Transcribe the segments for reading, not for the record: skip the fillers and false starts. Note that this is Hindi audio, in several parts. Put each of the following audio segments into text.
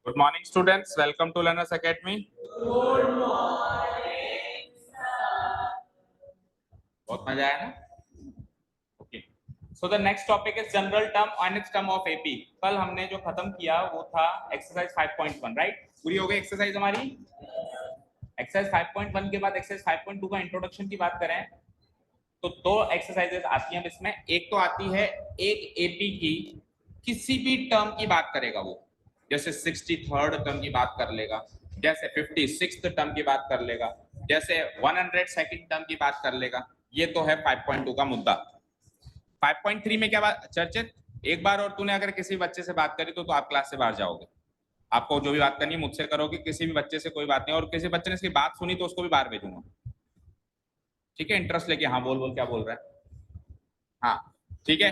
Good morning, students. Welcome to Learners Academy. Good morning, बहुत मजा आया ना? Okay. So the next topic is general term and its term of AP. कल हमने जो खत्म किया वो था exercise 5.1, right? पूरी हो गई एक्सरसाइज हमारी. एक्सरसाइज 5.1 के बाद एक्सरसाइज 5.2 का इंट्रोडक्शन की बात करें तो दो एक्सरसाइजेस आती हैं इसमें. एक तो आती है एक एपी की किसी भी टर्म की बात करेगा वो, जैसे 63rd टर्म की बात कर लेगा, जैसे 56th टर्म की बात कर लेगा, जैसे 102nd टर्म की बात कर लेगा. ये तो है 5.2 का मुद्दा. 5.3 में क्या बात चर्चित, एक बार और तूने अगर किसी बच्चे से बात करी तो आप क्लास से बाहर जाओगे. आपको जो भी बात करनी है मुझसे करोगे, किसी भी बच्चे से कोई बात नहीं. और किसी बच्चे ने इसकी बात सुनी तो उसको भी बाहर भेजूंगा. ठीक है, इंटरेस्ट लेके. हाँ बोल क्या बोल रहा है. हाँ ठीक है.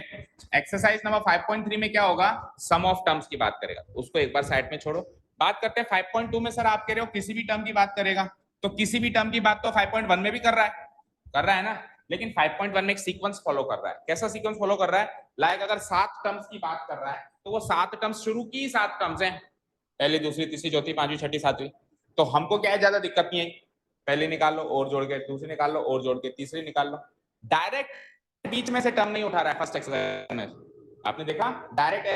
एक्सरसाइज नंबर 5.3 में क्या होगा, सम ऑफ टर्म्स की बात करेगा. उसको एक बार साइड में छोड़ो. बात करते हैं 5.2 में. सर आप कह रहे हो किसी भी टर्म की बात करेगा, तो किसी भी टर्म की बात तो 5.1 में भी कर रहा है ना. लेकिन 5.1 में एक सीक्वेंस फॉलो कर रहा है. कैसा सीक्वेंस फॉलो कर रहा है? लाइक अगर 7 टर्म्स की बात कर रहा है तो वो 7 टर्म्स शुरू की 7 टर्म्स हैं, पहली दूसरी तीसरी चौथी पांचवी छठी सातवीं. तो हमको क्या है, ज्यादा दिक्कत नहीं है. पहले निकाल लो और जोड़ के, दूसरी निकाल लो और जोड़ के, तीसरी निकाल लो. डायरेक्ट बीच में से टर्म नहीं उठा रहा है. फर्स्ट एक्सरसाइज में आपने देखा डायरेक्ट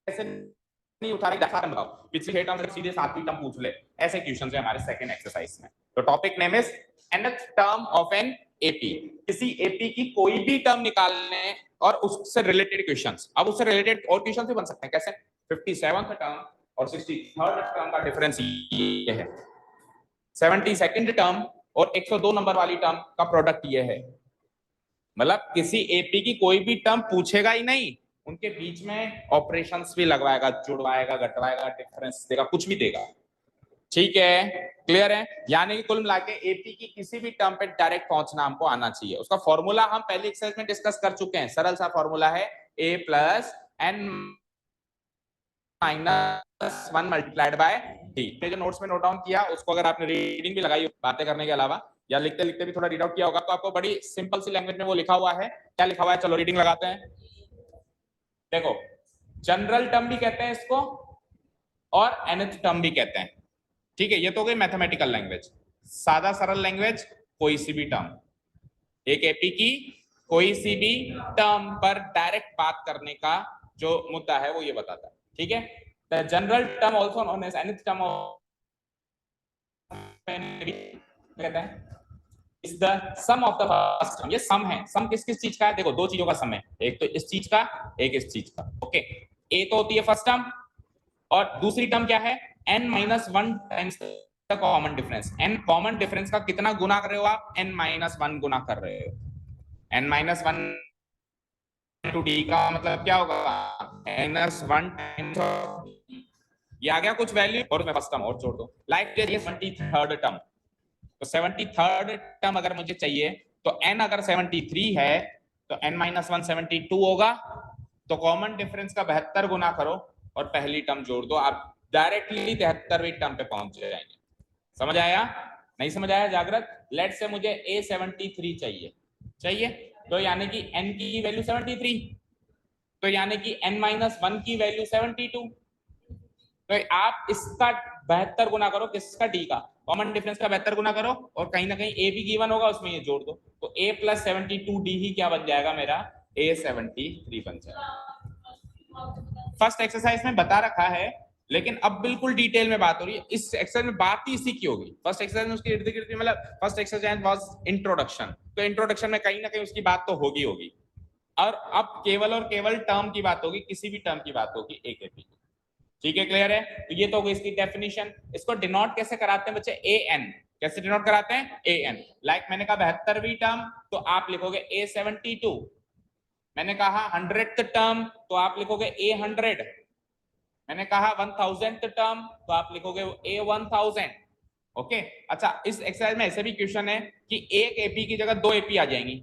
ऐसे नहीं उठा रही. बताओ पिछली 6 टर्म से सीधे 7वीं टर्म पूछ ले. ऐसे क्वेश्चंस है हमारे सेकंड एक्सरसाइज में. तो topic name is nth term of an AP. किसी एपी की कोई भी टर्म निकालने और उससे रिलेटेड क्वेश्चंस. अब उससे रिलेटेड और क्वेश्चंस भी बन सकते हैं. कैसे? 57th टर्म और 63rd टर्म का डिफरेंस ये है. 72nd टर्म और 102 नंबर वाली टर्म का प्रोडक्ट ये है. मतलब किसी एपी की कोई भी टर्म पूछेगा ही नहीं, उनके बीच में ऑपरेशंस भी लगवाएगा, जुड़वाएगा, घटवाएगा, डिफरेंस देगा, कुछ भी देगा. ठीक है, क्लियर है. यानी कि कुल मिलाके एपी की किसी भी टर्म पे डायरेक्ट पहुंचना हमको आना चाहिए. उसका फॉर्मूला हम पहले एक्सरसाइज में डिस्कस कर चुके हैं. सरल सा फॉर्मूला है a plus n minus 1 multiplied by D. जो नोट्स में नोट डाउन किया उसको अगर आपने रीडिंग भी लगाई बातें करने के अलावा, या लिखते लिखते भी थोड़ा रीड आउट किया होगा, तो आपको बड़ी सिंपल सी लैंग्वेज में वो लिखा हुआ है. क्या लिखा हुआ है? चलो रीडिंग लगाते हैं. देखो, जनरल टर्म भी कहते हैं इसको और nth टर्म भी कहते हैं. ठीक है, ये तो हो गई मैथमेटिकल लैंग्वेज. सादा सरल लैंग्वेज, कोई सी भी टर्म. एक एपी की कोई सी भी टर्म पर डायरेक्ट बात करने का जो मुद्दा है वो ये बताता है. ठीक है. The general term also known as nth term of कहते हैं is the sum of the first term. ये सम है. सम किस किस चीज का है? देखो, दो चीजों का सम है. एक तो इस चीज का, एक इस चीज का. ओके, ए तो होती है फर्स्ट टर्म और दूसरी टर्म क्या है? n-1 times the common difference. n common difference का कितना गुना कर रहे हो आप? n-1 गुना कर रहे हो. n-1 टू d का मतलब क्या होगा? -1 टाइम्स ये आ गया कुछ वैल्यू और उसमें फर्स्ट टर्म और जोड़ दो. लाइक ये 73rd टर्म. तो 73rd टर्म अगर मुझे चाहिए तो n अगर 73 है तो n-1 72 होगा. तो कॉमन डिफरेंस का 72 गुना करो और पहली टर्म जोड़ दो. आप डायरेक्टली 73वीं टर्म पे पहुंच जाएंगे. समझ आया? नहीं समझ आया? जागृत. लेट से मुझे a73 चाहिए तो यानी कि n की वैल्यू 73, तो यानी कि n-1 की वैल्यू 72. तो आप इसका 72 गुना करो. किसका? डी का. कॉमन डिफरेंस का 72 गुना करो और कहीं ना कहीं ए भी गिवन होगा, उसमें ये जोड़ दो. तो a प्लस 72 डी ही क्या बन जाएगा मेरा? a73 बन जाएगा. फर्स्ट एक्सरसाइज में बता रखा है, लेकिन अब बिल्कुल डिटेल में बात हो रही है. इस एक्सरसाइज में बात ही इसी की होगी. फर्स्ट एक्सरसाइज में उसकी इर्द गिर्द, मतलब फर्स्ट एक्सरसाइज वाज इंट्रोडक्शन. तो इंट्रोडक्शन में कहीं ना कहीं उसकी बात तो होगी. और अब केवल और केवल टर्म की बात होगी, किसी भी टर्म की बात होगी एक एपी. ठीक है, क्लियर है? तो ये तो होगी इसकी डेफिनेशन. इसको डिनोट कैसे कराते हैं बच्चे? an. कैसे डिनोट कराते हैं? an. लाइक मैंने कहा 72वीं टर्म तो आप लिखोगे a72. मैंने कहा 100th टर्म तो आप लिखोगे a100. मैंने कहा 1000th टर्म तो आप लिखोगे a1000. ओके. अच्छा, इस एक्सरसाइज में ऐसे भी क्वेश्चन है कि एक एपी की जगह दो एपी आ जाएंगी.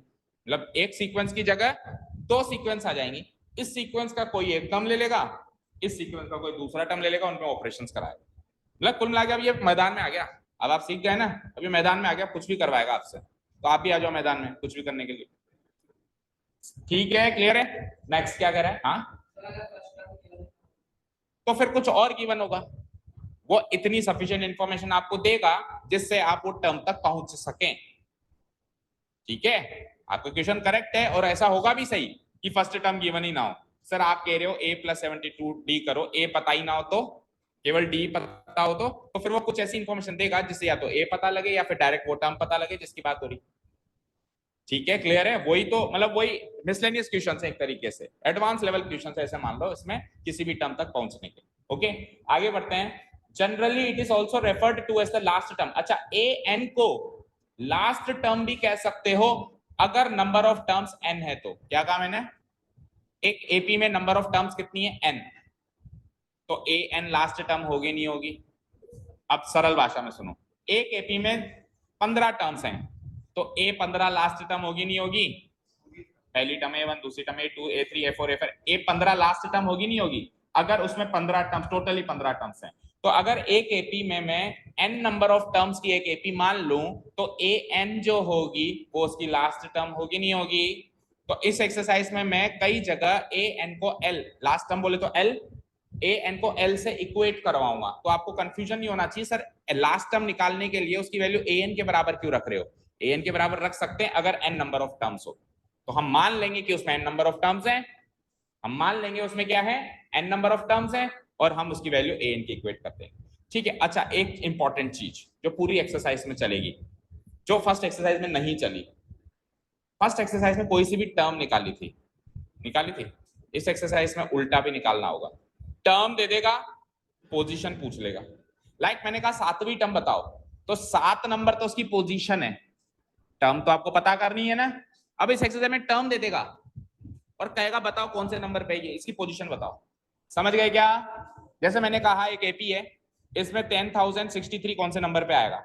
मतलब एक सीक्वेंस की जगह दो सीक्वेंस आ जाएंगी. इस सीक्वेंस का कोई एक टर्म ले लेगा, इस सीक्वेंस का कोई दूसरा टर्म ले लेगा, उनमें ऑपरेशंस कराएगा. मतलब कुल मिलाकर अब ये मैदान में आ गया. अब आप सीख गए ना, अभी मैदान में आ गया, कुछ भी करवाएगा आपसे. तो आप भी आ जाओ मैदान में कुछ भी करने के लिए. ठीक है, क्लियर है? नेक्स्ट क्या कह रहा है? हाँ, तो फिर कुछ और गिवन होगा, वो इतनी सफिशिएंट इंफॉर्मेशन आपको देगा जिससे आप वो टर्म तक पहुंच सकें। ठीक है, आपका क्वेश्चन करेक्ट है और ऐसा होगा भी सही कि फर्स्ट टर्म गिवन ही ना हो। सर आप कह रहे हो a + 72d करो, a पता ही ना हो तो, केवल d पता हो तो फिर वो कुछ ऐसी इंफॉर्मेशन देगा जिससे या तो a पता लगे या फिर डायरेक्ट वो टर्म पता लगे जिसकी बात हो रही। ठीक है, क्लियर है? वही तो मतलब वही मिसलेनियस क्वेश्चन है एक तरीके से, एडवांस लेवल क्वेश्चन है ऐसे मान लो, इसमें किसी भी टर्म तक पहुंचने के। ओके, आगे बढ़ते हैं। Generally it is also referred to as the last term. अच्छा, ए एन को लास्ट टर्म भी कह सकते हो अगर नंबर ऑफ टर्म्स n है तो। क्या कहा मैंने? एक एपी में नंबर ऑफ टर्म्स कितनी है? n, तो ए एन लास्ट टर्म होगी नहीं होगी? अब सरल भाषा में सुनो, एक एपी में 15 टर्म्स हैं तो A15 लास्ट टर्म होगी नहीं होगी? पहली टर्म A1, दूसरी term A2, A3, A4, A5, A15 last term होगी नहीं होगी? अगर उसमें 15 टर्म्स, टोटली 15 टर्म्स हैं, तो अगर एक एपी में मैं n नंबर ऑफ टर्म्स की एक एपी मान लूं तो an जो होगी वो उसकी लास्ट टर्म होगी नहीं होगी? तो इस एक्सरसाइज में मैं कई जगह an को l, लास्ट टर्म बोले तो l, an को l से इक्वेट करवाऊंगा। तो आपको कंफ्यूजन नहीं होना चाहिए सर लास्ट टर्म निकालने के लिए उसकी वैल्यू an के बराबर क्यों रख रहे हो? an के बराबर रख सकते हैं अगर n नंबर ऑफ टर्म्स हो। तो हम मान लेंगे कि उसमें n नंबर ऑफ टर्म्स हैं, हम मान लेंगे उसमें क्या है, n नंबर ऑफ टर्म्स हैं, और हम उसकी वैल्यू an की इक्वेट करते हैं। ठीक है, अच्छा एक इंपॉर्टेंट चीज जो पूरी एक्सरसाइज में चलेगी, जो फर्स्ट एक्सरसाइज में नहीं चली। फर्स्ट एक्सरसाइज में कोई सी भी टर्म निकाली थी, इस एक्सरसाइज में उल्टा भी निकालना होगा। टर्म दे देगा, पोजीशन पूछ लेगा। लाइक मैंने कहा 7वीं टर्म बताओ, तो 7 नंबर तो उसकी पोजीशन है, टर्म तो आपको पता करनी है ना। अब इस एक्सरसाइज में टर्म दे देगा और कहेगा बताओ कौन से नंबर पे है, इसकी पोजीशन बताओ। समझ गए क्या? जैसे मैंने कहा एक एपी है, इसमें 10,063 कौन से नंबर पे आएगा?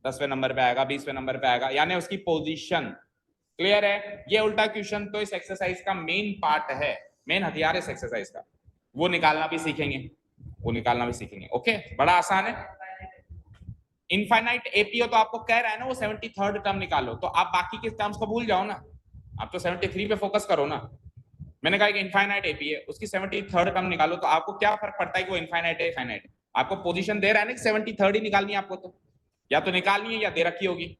10वें नंबर पे आएगा, 20वें नंबर पे आएगा, यानी उसकी पोजीशन। क्लियर है? ये उल्टा क्वेश्चन तो इस एक्सरसाइज का मेन पार्ट है, मेन हथियार इस एक्सरसाइज का, वो निकालना भी सीखेंगे। ओके, बड़ा आसान है। इनफाइनाइट एपी हो तो आपको कह रहा है ना वो 73rd टर्म निकालो, तो आप बाकी के टर्म्स को भूल जाओ ना, आप तो 73 पे फोकस करो ना। मैंने कहा कि इनफाइनाइट एपी है, उसकी 73rd टर्म निकालो, तो आपको क्या फर्क पड़ता है कि वो इनफाइनाइट है फाइनाइट है? आपको पोजीशन दे रहा है ना कि 73rd ही निकालनी है आपको, तो या तो निकालनी है या दे रखी होगी।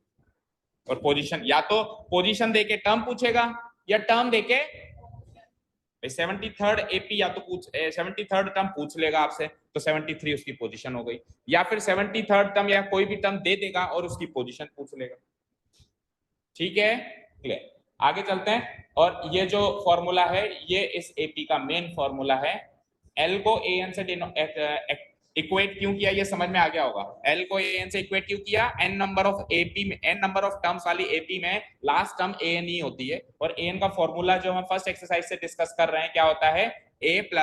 और पोजीशन, या तो पोजीशन देके टर्म पूछेगा या टर्म देके 73rd एपी, या तो 73rd टर्म पूछ लेगा आपसे तो 73 उसकी पोजीशन हो गई, या फिर 73rd टर्म या कोई भी टर्म दे देगा और उसकी पोजीशन पूछ लेगा। ठीक है, क्लियर? आगे चलते हैं। और ये जो फॉर्मूला है ये इस एपी का मेन फॉर्मूला है। एल को an से इक्वेट क्यों किया ये समझ में आ गया होगा। एल को an से इक्वेट क्यों किया? n नंबर ऑफ एपी में, n नंबर ऑफ टर्म्स वाली एपी में लास्ट टर्म an ही होती है, और an का फॉर्मूला जो हम फर्स्ट एक्सरसाइज से डिस्कस कर रहे हैं क्या होता है? a +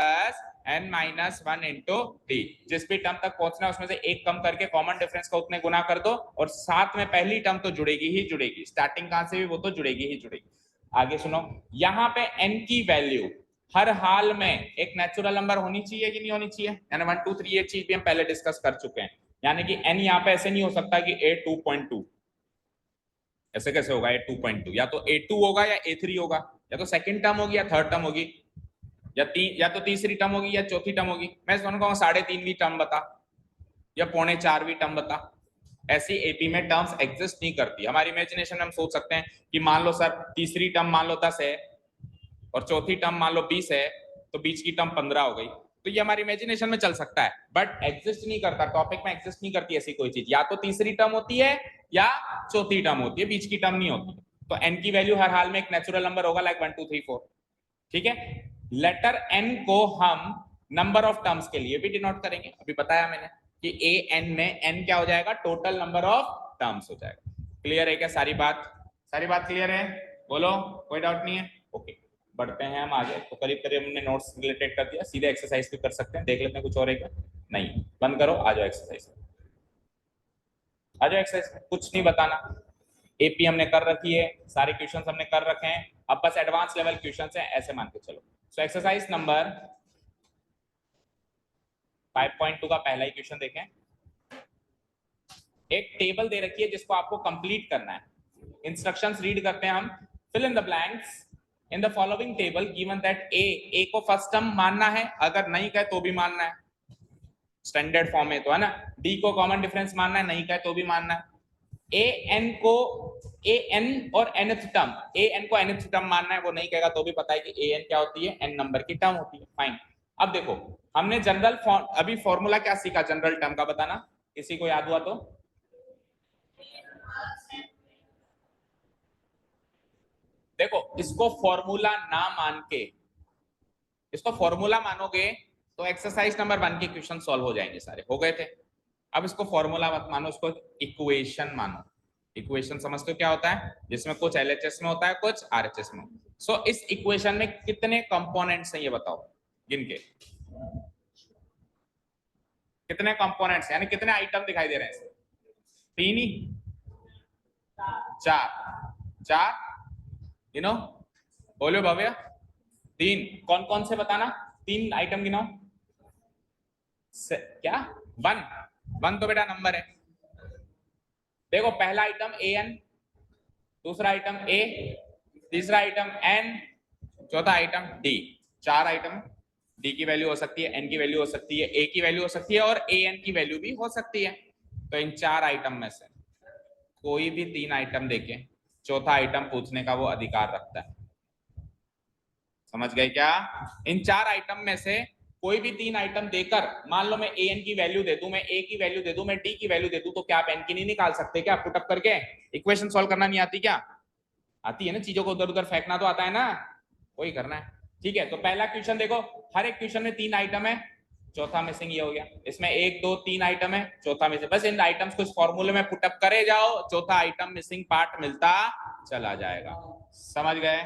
n-1 × d। जिस भी टर्म तक पहुंचना है उसमें से एक कम करके कॉमन डिफरेंस का उतने गुना कर दो, और साथ में पहली टर्म तो जुड़ेगी ही जुड़ेगी, स्टार्टिंग कहां से भी वो तो जुड़ेगी ही जुड़ेगी। आगे सुनो, यहाँ पे n की वैल्यू हर हाल में एक नेचुरल नंबर होनी चाहिए कि नहीं होनी चाहिए? यानी 1 2 3 ये चीज भी हम पहले डिस्कस कर चुके हैं, यानी कि n यहाँ पे ऐसे नहीं हो सकता कि a 2.2, ऐसे कैसे होगा? a 2.2 या तो a2 होगा या a3 होगा, या तो सेकंड टर्म होगी या थर्ड टर्म होगी, या तो तीसरी टर्म होगी या चौथी टर्म होगी। मैं कहूँगा 3.5वीं टर्म बता या 3.25वीं टर्म बता। ऐसी एपी में टर्म्स एग्जिस्ट नहीं करती। हमारी इमेजिनेशन में हम सोच सकते हैं कि मान लो सर तीसरी टर्म मान लो 10 है और चौथी टर्म मान लो 20 है, तो बीच की टर्म 15 हो गई, तो ये हमारी इमेजिनेशन में चल सकता है, बट एग्जिस्ट नहीं करता, टॉपिक में एग्जिस्ट नहीं करती ऐसी कोई चीज। या तो तीसरी टर्म होती है या चौथी टर्म होती है, बीच की टर्म नहीं होती। तो n की वैल्यू हर हाल में एक नेचुरल नंबर होगा, लाइक 1 2 3 4। ठीक है, लेटर n को हम नंबर ऑफ टर्म्स के लिए भी डिनोट करेंगे, अभी बताया मैंने कि an में n क्या हो जाएगा? टोटल नंबर ऑफ टर्म्स हो जाएगा। क्लियर है क्या? सारी बात क्लियर है? बोलो, कोई डाउट नहीं है? ओके, बढ़ते हैं हम आगे। तो करीब करीब हमने नोट्स रिलेटेड कर दिया, सीधे एक्सरसाइज भी कर सकते हैं, देख लेते हैं कुछ और है क्या। नहीं, बंद करो, आ जाओ एक्सरसाइज, आ जाओ एक्सरसाइज में। कुछ नहीं बताना, एपी हमने कर रखी है, सारे क्वेश्चंस हमने कर रखे हैं, अब बस एडवांस लेवल क्वेश्चंस हैं ऐसे मान के चलो। सो एक्सरसाइज नंबर 5.2 का पहला ही क्वेश्चन देखें। एक टेबल दे रखी है जिसको आपको कंप्लीट करना है। इंस्ट्रक्शंस रीड करते हैं हम। Fill in the blanks in the following table given that A को फर्स्ट टर्म मानना है, अगर नहीं कहे तो भी मानना है। स्टैंडर्ड फॉर्म में तो है ना। डी को कॉमन डिफरेंस मानना है, नहीं का तो भी मानना है। ए एन को ए एन और nth टर्म, ए एन को nth टर्म मानना है, वो नहीं कहेगा तो भी पता है कि ए एन क्या होती है, एन नंबर की टर्म होती है। फाइन। अब देखो हमने जनरल अभी फॉर्मूला क्या सीखा जनरल टर्म का, बताना किसी को याद हुआ तो। देखो इसको फॉर्मूला ना मान के, इसको फॉर्मूला मानोगे तो एक्सरसाइज नंबर 1 के क्वेश्चन सॉल्व हो जाएंगे सारे, हो गए थे। अब इसको फॉर्मूला मत मानो, इसको इक्वेशन मानो। इक्वेशन समझते हो क्या होता है, जिसमें कुछ एलएचएस में होता है कुछ आरएचएस में। सो इस इक्वेशन में कितने कंपोनेंट्स हैं ये बताओ गिन के, कितने कंपोनेंट्स यानी कितने आइटम दिखाई दे रहे हैं? तीन ही, चार, चार गिनो, बोलो भव्य। तीन, कौन कौन से बताना, तीन आइटम गिनाओ। क्या? वन, वन तो बेटा नंबर है। देखो पहला आइटम ए एन, दूसरा आइटम ए, तीसरा आइटम एन, चौथा आइटम डी। चार आइटम, डी की वैल्यू हो सकती है, एन की वैल्यू हो सकती है, ए की वैल्यू हो सकती है और ए एन की वैल्यू भी हो सकती है। तो इन चार आइटम में से कोई भी तीन आइटम देके चौथा आइटम पूछने का वो अधिकार रखता है। समझ गए क्या? इन चार आइटम में से कोई भी तीन आइटम देकर, मान लो मैं ए एन की वैल्यू दे दूं, मैं ए की वैल्यू दे दूं, मैं डी की वैल्यू दे दूं, तो क्या आप एन की नहीं निकाल सकते क्या पुटअप करके? इक्वेशन सॉल्व करना नहीं आती क्या? आती है ना, चीजों को उधर उधर फेंकना तो आता है ना, वही करना है। ठीक है, तो पहला क्वेश्चन देखो, हर एक क्वेश्चन में तीन आइटम है, चौथा मिसिंग ये हो गया। इसमें एक दो तीन आइटम है, चौथा मिसिंग। बस इन आइटम्स को इस फॉर्मूले में पुटअप करे जाओ, चौथा आइटम मिसिंग पार्ट मिलता चला जाएगा। समझ गए?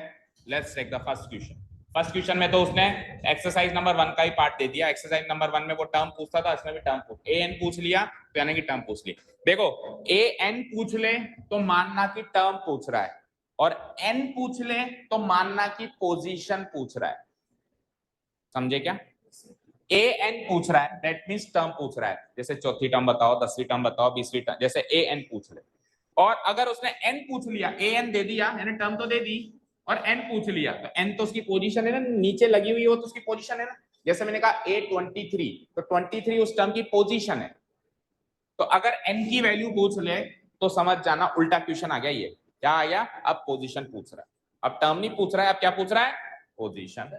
Let's take the first question. First question में तो उसने एक्सरसाइज नंबर 1 का ही पार्ट दे दिया। एक्सरसाइज नंबर 1 में वो टर्म पूछता था, इसमें भी टर्म पूछ, ए एन पूछ लिया तो यानी कि टर्म पूछ लिया। देखो ए एन पूछ ले तो मानना कि टर्म पूछ रहा है, और एन पूछ ले तो मानना कि पोजीशन पूछ रहा है। समझे क्या? ए एन पूछ रहा है दैट मींस टर्म पूछ रहा है, जैसे चौथी टर्म बताओ, 10वीं टर्म बताओ, 20वीं टर्म, जैसे ए एन पूछ ले। और अगर उसने एन पूछ लिया, ए एन दे दिया यानी टर्म तो दे दी, और एन पूछ लिया तो एन तो उसकी पोजीशन है ना, नीचे लगी हुई है वो तो उसकी पोजीशन है ना। जैसे मैंने कहा A23, तो 23 उस टर्म की पोजीशन है। तो अगर एन की वैल्यू पूछ ले तो समझ जाना उल्टा क्वेश्चन आ गया। ये क्या आ गया? अब पोजीशन पूछ रहा है, अब टर्म नहीं पूछ रहा है, अब क्या पूछ रहा है? पोजीशन।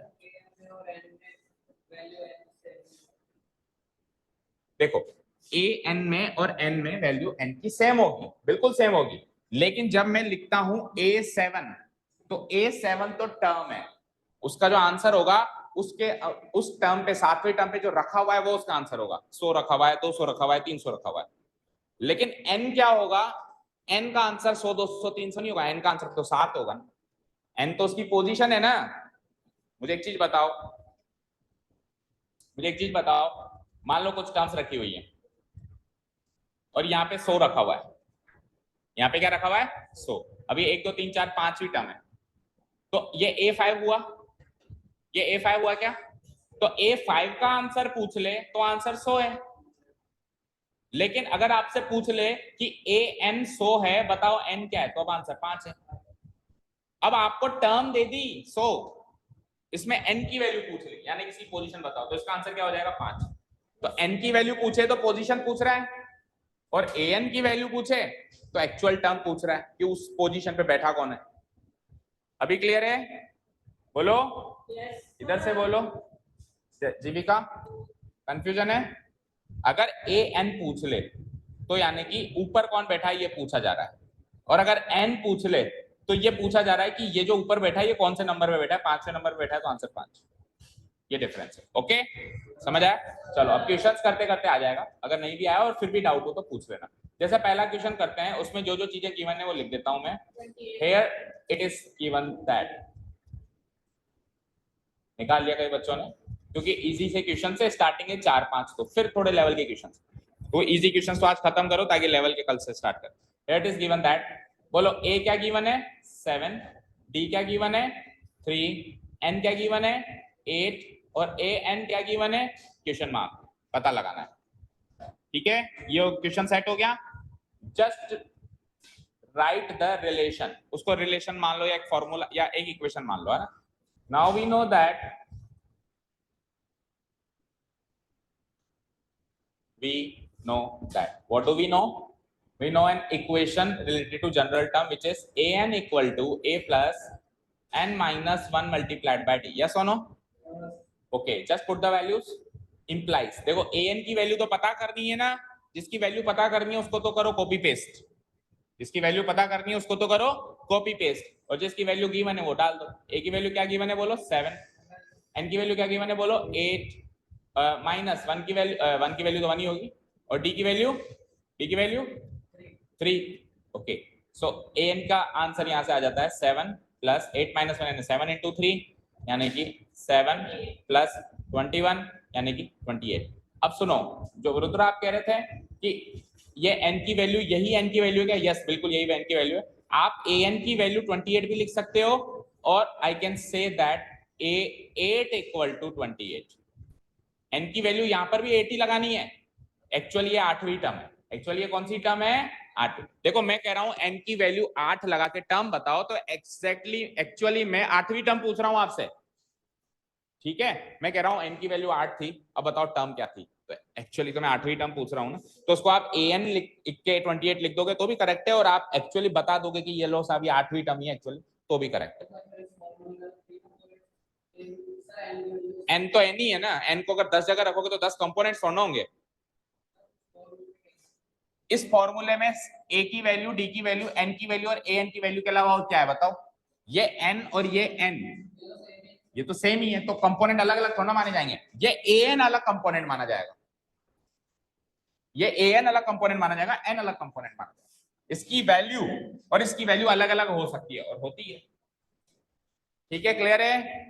देखो ए एन में और एन में वैल्यू एन की सेम होगी, बिल्कुल सेम होगी, लेकिन जब मैं लिखता हूं A7, तो A7 तो टर्म है, उसका जो आंसर होगा उसके उस टर्म पे, सातवें टर्म पे जो रखा हुआ है वो उसका आंसर होगा। 100 रखा हुआ है, 200 रखा हुआ है, 300 रखा हुआ है। लेकिन n क्या होगा? n का आंसर 100, 200, 300 नहीं होगा, n का आंसर तो 7 होगा। n तो उसकी पोजीशन है ना। मुझे एक चीज बताओ, मुझे एक चीज बताओ, मान लो कुछ टर्म्स रखी हुई है और यहाँ पे 100 रखा हुआ है, यहाँ पे क्या रखा हुआ है? 100। अभी 1 2 3 4 5वीं टर्म है, तो ये A5 हुआ, ये A5 हुआ क्या? तो A5 का आंसर पूछ ले तो आंसर 100 है। लेकिन अगर आपसे पूछ ले कि ए एन 100 है, बताओ n क्या है, तो अब आंसर 5 है। अब आपको टर्म दे दी 100, इसमें n की वैल्यू पूछ ली यानी किसी पोजीशन बताओ, तो इसका आंसर क्या हो जाएगा? 5। तो n की वैल्यू पूछे तो पोजीशन पूछ रहा है, और ए एन की वैल्यू पूछे तो एक्चुअल टर्म पूछ रहा है कि उस पोजीशन पे बैठा कौन है। अभी क्लियर है? बोलो yes, इधर से बोलो जीविका, कंफ्यूजन है? अगर ए एन पूछ ले तो यानी कि ऊपर कौन बैठा है ये पूछा जा रहा है, और अगर एन पूछ ले तो ये पूछा जा रहा है कि ये जो ऊपर बैठा है ये कौन से नंबर पे बैठा है, 5वें नंबर पे बैठा है, तो आंसर 5। ये डिफरेंस है। ओके, समझ आया? चलो अब क्वेश्चंस करते करते आ जाएगा, अगर नहीं भी आया और फिर भी डाउट हो तो पूछ लेना। जैसे पहला क्वेश्चन करते हैं, उसमें जो जो चीजें गिवन है वो लिख देता हूं मैं। Here it is given that, निकाल लिया कई बच्चों ने, क्योंकि इजी से क्वेश्चन से स्टार्टिंग है 4-5, तो फिर थोड़े लेवल के क्वेश्चन, वो इजी क्वेश्चन तो आज खत्म करो ताकि लेवल के कल से स्टार्ट करो। Here it is given that, बोलो ए क्या गिवन है? 7, डी क्या गिवन है? 3, एन क्या गिवन है? 8, और ए एन क्या गिवन है? क्वेश्चन मार्क, पता लगाना है। ठीक है, ये क्वेश्चन सेट हो गया। जस्ट राइट द रिलेशन, उसको रिलेशन मान लो या एक फॉर्मूला या एक इक्वेशन मान लो, है ना। Now we know that we know that. What do we know? We know an equation related to general term, which is an equal to a plus n minus 1 multiplied by d. Yes or no? Okay, just put the values. Implies, देखो an की वैल्यू तो पता करनी है ना, जिसकी वैल्यू पता करनी है उसको तो करो कॉपी पेस्ट, जिसकी वैल्यू पता करनी है उसको तो करो कॉपी पेस्ट, और जिसकी वैल्यू गिवन है वो डाल दो. a की वैल्यू क्या गिवन है बोलो 7, n की वैल्यू क्या गिवन है बोलो 8, माइनस 1 की वैल्यू 1 की वैल्यू तो 1 ही होगी, और d की वैल्यू 3. ओके, सो an का आंसर यहां से आ जाता है 7 प्लस 8 माइनस 1 यानी 7 इंटू 3 यानी कि 7 प्लस 21 यानी कि 28. अब सुनो, जो रुद्र आप कह रहे थे कि ये n की वैल्यू, यही n की वैल्यू है क्या? यस, बिल्कुल यही n की वैल्यू है. आप an की वैल्यू 28 भी लिख सकते हो, और I can say that a8 equal to 28. n की वैल्यू यहां पर भी 8 ही लगानी है. एक्चुअली ये 8वीं टर्म है. एक्चुअली ये कौन सी टर्म है? 8. देखो मैं कह रहा हूं n की वैल्यू 8 लगा के टर्म बताओ, तो एक्चुअली मैं 8वीं टर्म पूछ रहा हूं आपसे. ठीक है, मैं कह रहा हूं n की वैल्यू 8 थी, अब बताओ टर्म क्या थी. तो एक्चुअली तो मैं 8वीं टर्म पूछ रहा हूं ना, तो उसको आप an लिख के 28 लिख दोगे तो भी करेक्ट है, और आप एक्चुअली बता दोगे कि ये लो साहब ये 8वीं टर्म ही है एक्चुअली, तो भी करेक्ट है. n तो n ही है ना, n को अगर 10 जगह रखोगे तो 10 कंपोनेंट्स थोड़ा होंगे. इस फॉर्मूले में a की वैल्यू, d की वैल्यू, n की वैल्यू और an की वैल्यू के अलावा और क्या है बताओ? ये n और ये n, ये तो सेम ही है, तो कंपोनेंट अलग अलग थोड़ा माने जाएंगे. ये an अलग कंपोनेंट माना जाएगा, ये an अलग कंपोनेंट माना जाएगा, n अलग कंपोनेंट माना जाएगा. इसकी वैल्यू और इसकी वैल्यू अलग अलग हो सकती है और होती है. ठीक है, क्लियर है?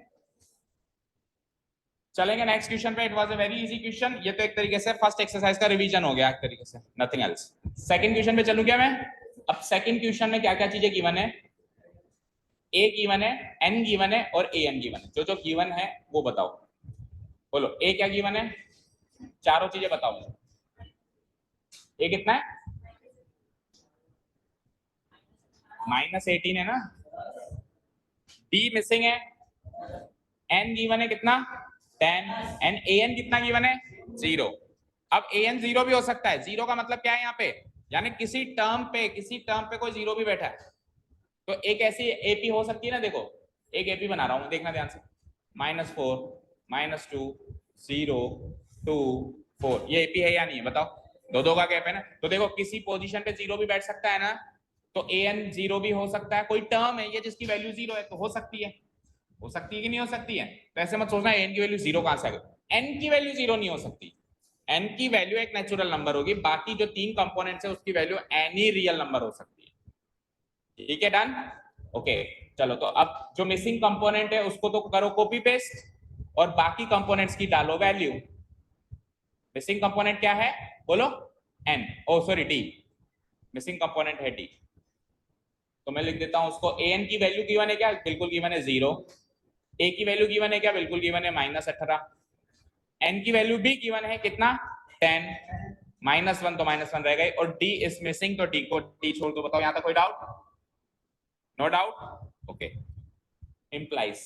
चलेंगे नेक्स्ट क्वेश्चन पे. It was a very easy question. ये तो एक तरीके से फर्स्ट एक्सरसाइज का रिवीजन हो गया एक तरीके से, नथिंग एल्स. सेकंड क्वेश्चन पे चलूं क्या मैं? अब सेकंड क्वेश्चन में क्या क्या चीजें गिवन है? a गिवन है, n गिवन है और an गिवन है. जो जो गिवन है वो बताओ. बोलो a क्या गिवन है? चारों चीजें बताओ. a कितना है? -18 है ना. d मिसिंग है. n गिवन है कितना? 10. एंड an कितना गिवन है? 0. अब an 0 भी हो सकता है. 0 का मतलब क्या है यहाँ पे? यानी किसी टर्म पे कोई 0 भी बैठा है, तो एक ऐसी एपी हो सकती है ना. देखो एक एपी बना रहा हूं, देखना ध्यान से. -4, -2, 0, 2, 4. ये एपी है या नहीं है बताओ? दो का गैप है ना. तो देखो किसी पोजीशन पे 0 भी बैठ सकता है ना, तो an 0 भी हो सकता है. कोई टर्म है ये जिसकी वैल्यू 0 है, तो हो सकती है कि नहीं हो सकती है? तो ऐसे मत सोचना n की वैल्यू 0 कहां से आ गई. n की वैल्यू 0 नहीं हो सकती. n की वैल्यू एक नेचुरल नंबर होगी, बाकी जो 3 कंपोनेंट्स है उसकी वैल्यू एनी रियल नंबर हो सकती है. ठीक है, डन. ओके, चलो तो अब जो मिसिंग कंपोनेंट है उसको तो करो कॉपी पेस्ट, और बाकी कंपोनेंट्स की डालो वैल्यू. मिसिंग कंपोनेंट क्या है बोलो? n. ओ सॉरी d. मिसिंग कंपोनेंट है d. तो मैं लिख देता हूं उसको. an की वैल्यू गिवन है क्या? बिल्कुल गिवन है 0. a की वैल्यू गिवन है क्या? बिल्कुल गिवन है -18. n की वैल्यू भी गिवन है कितना? 10. -1 तो -1 रह गई, और d इज मिसिंग, तो d को d छोड़ दो. बताओ यहां तक कोई doubt? No doubt. Okay, implies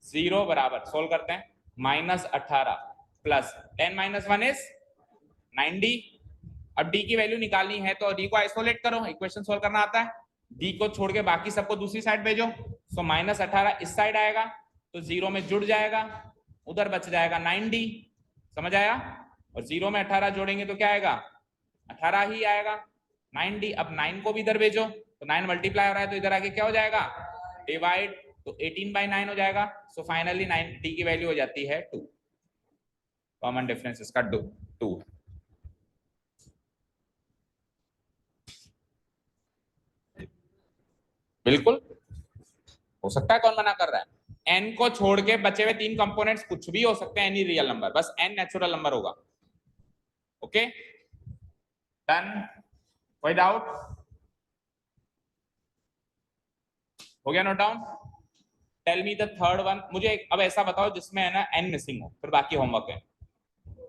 0 बराबर, सोल्व करते हैं, -18 प्लस 10 - 1 इज 9d. अब d की वैल्यू निकालनी है तो d को आइसोलेट करो. इक्वेशन सोल्व करना आता है. d को छोड़ के बाकी सबको दूसरी साइड भेजो. सो -18 इस साइड आएगा तो 0 में जुड़ जाएगा, उधर बच जाएगा 9d. समझ आया? और 0 में 18 जोड़ेंगे तो क्या आएगा? 18 ही आएगा. 9d. अब 9 को भी इधर भेजो, तो 9 मल्टीप्लाई हो रहा है तो इधर आगे क्या हो जाएगा? डिवाइड. तो 18/9 हो जाएगा. सो फाइनली 9d की वैल्यू हो जाती है 2. कॉमन डिफरेंस इसका 2. बिल्कुल हो सकता है, कौन मना कर रहा है? n को छोड़ के बचे हुए 3 कंपोनेंट्स कुछ भी हो सकते हैं, एनी रियल नंबर, बस n नेचुरल नंबर होगा. Okay, done. कोई डाउट? हो गया note down? Tell me the third one. मुझे अब ऐसा बताओ जिसमें है ना n मिसिंग हो, फिर बाकी होमवर्क है.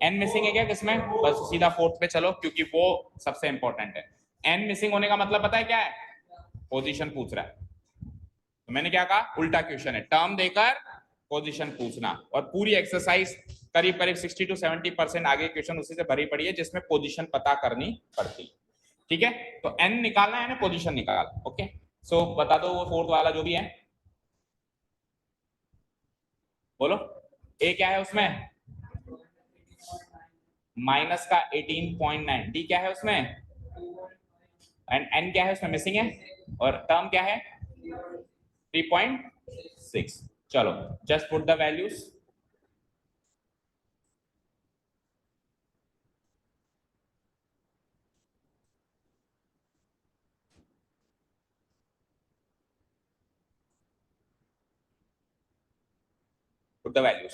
n मिसिंग है क्या किसमें? बस सीधा 4th पे चलो, क्योंकि वो सबसे इंपॉर्टेंट है. n मिसिंग होने का मतलब पता है क्या है? पोजीशन पूछ रहा है. तो मैंने क्या कहा? उल्टा क्वेश्चन है. टर्म देकर पोजीशन पूछना, और पूरी एक्सरसाइज करीब करीब 60 to 70% आगे क्वेश्चन उसी से भरी पड़ी है जिसमें पोजीशन पता करनी पड़ती है। ठीक है, तो एन निकालना है ना, पोजीशन निकाल। ओके, सो बता दो वो फोर्थ वाला जो भी है, बोलो। ए क्या है उसमें, माइनस का 18.9, डी क्या है उसमें, एंड एन क्या है उसमें मिसिंग है, और टर्म क्या है 3.6। चलो just put the values. Put the values.